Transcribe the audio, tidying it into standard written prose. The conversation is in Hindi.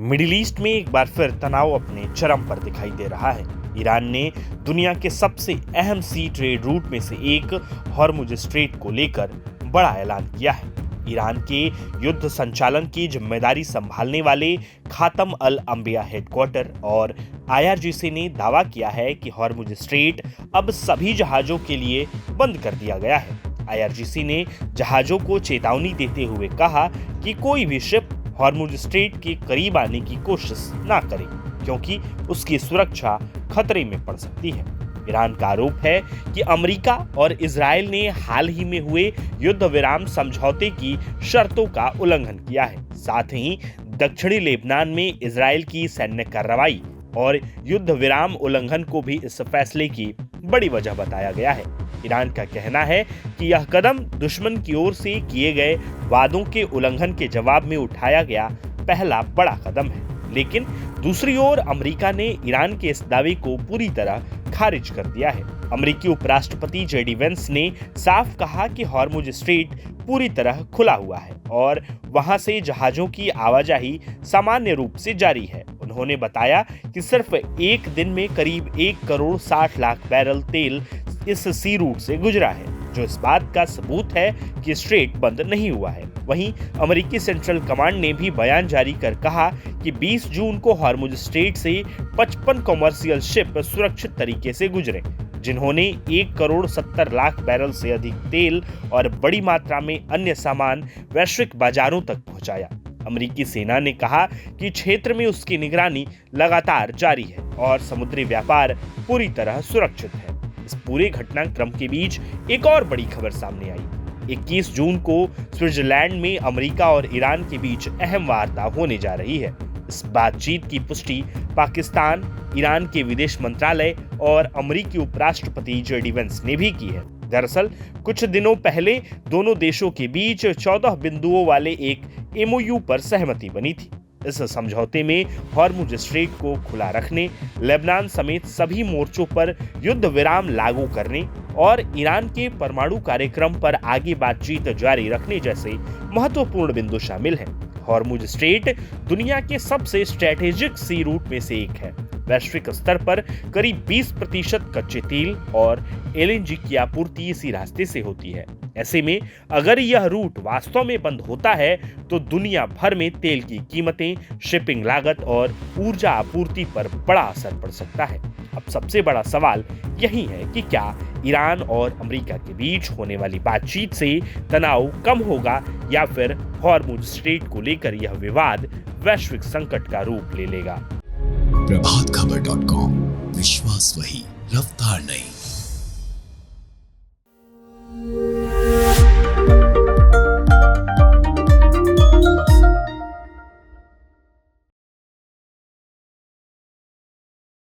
मिडिल ईस्ट में एक बार फिर तनाव अपने चरम पर दिखाई दे रहा है। ईरान ने दुनिया के सबसे अहम सी ट्रेड रूट में से एक हॉर्मुज स्ट्रेट को लेकर बड़ा ऐलान किया है। ईरान के युद्ध संचालन की जिम्मेदारी संभालने वाले खातम अल अंबिया हेडक्वार्टर और आईआरजीसी ने दावा किया है कि हॉर्मुज स्ट्रेट अब सभी जहाजों के लिए बंद कर दिया गया है। आईआरजीसी ने जहाजों को चेतावनी देते हुए कहा कि कोई भी शिप हॉर्मुज स्ट्रेट के करीब आने की कोशिश ना करे, क्योंकि उसकी सुरक्षा खतरे में पड़ सकती है। ईरान का आरोप है कि अमेरिका और इजराइल ने हाल ही में हुए युद्ध विराम समझौते की शर्तों का उल्लंघन किया है। साथ ही दक्षिणी लेबनान में इजराइल की सैन्य कार्रवाई और युद्ध विराम उल्लंघन को भी इस फैसले की बड़ी वजह बताया गया है। ईरान का कहना है कि यह कदम दुश्मन की ओर से किए गए वादों के उल्लंघन के जवाब में उठाया गया पहला बड़ा कदम है। लेकिन दूसरी ओर अमेरिका ने ईरान के इस दावे को पूरी तरह खारिज कर दिया है। अमेरिकी उपराष्ट्रपति जेडी वेंस ने साफ कहा कि हॉर्मुज स्ट्रेट पूरी तरह खुला हुआ है और वहां से जहाजों की आवाजाही सामान्य रूप से जारी है। उन्होंने बताया कि सिर्फ एक दिन में करीब 1 करोड़ 60 लाख बैरल तेल इस सी रूट से गुजरा है, जो इस बात का सबूत है कि स्ट्रेट बंद नहीं हुआ है। वहीं अमेरिकी सेंट्रल कमांड ने भी बयान जारी कर कहा कि 20 जून को हॉर्मुज स्ट्रेट से 55 कमर्शियल शिप सुरक्षित तरीके से गुजरे, जिन्होंने 1 करोड़ 70 लाख बैरल से अधिक तेल और बड़ी मात्रा में अन्य सामान वैश्विक बाजारों तक पहुंचाया। अमेरिकी सेना ने कहा कि क्षेत्र में उसकी निगरानी लगातार जारी है और समुद्री व्यापार पूरी तरह सुरक्षित है। इस पूरे घटनाक्रम के बीच एक और बड़ी खबर सामने आई। 21 जून को स्विट्जरलैंड में अमेरिका और ईरान के बीच अहम वार्ता होने जा रही है। इस बातचीत की पुष्टि पाकिस्तान, ईरान के विदेश मंत्रालय और अमेरिकी उपराष्ट्रपति जेडी वेंस ने भी की है। दरअसल कुछ दिनों पहले दोनों देशों के बीच 14 बिंदुओं वाले एक एमओयू पर सहमति बनी थी। इस समझौते में हॉर्मुज स्ट्रेट को खुला रखने, लेबनान समेत सभी मोर्चों पर युद्ध विराम लागू करने और ईरान के परमाणु कार्यक्रम पर आगे बातचीत जारी रखने जैसे महत्वपूर्ण बिंदु शामिल हैं। हॉर्मुज स्ट्रेट दुनिया के सबसे स्ट्रेटेजिक सी रूट में से एक है। वैश्विक स्तर पर करीब 20% कच्चे तेल और एलएनजी की आपूर्ति इसी रास्ते से होती है। ऐसे में अगर यह रूट वास्तव में बंद होता है तो दुनिया भर में तेल की कीमतें, शिपिंग लागत और ऊर्जा आपूर्ति पर बड़ा असर पड़ सकता है। अब सबसे बड़ा सवाल यही है कि क्या ईरान और अमेरिका के बीच होने वाली बातचीत से तनाव कम होगा या फिर हॉर्मुज स्ट्रेट को लेकर यह विवाद वैश्विक संकट का रूप ले लेगा। प्रभातखबर.com, विश्वास वही, रफ्तार नहीं।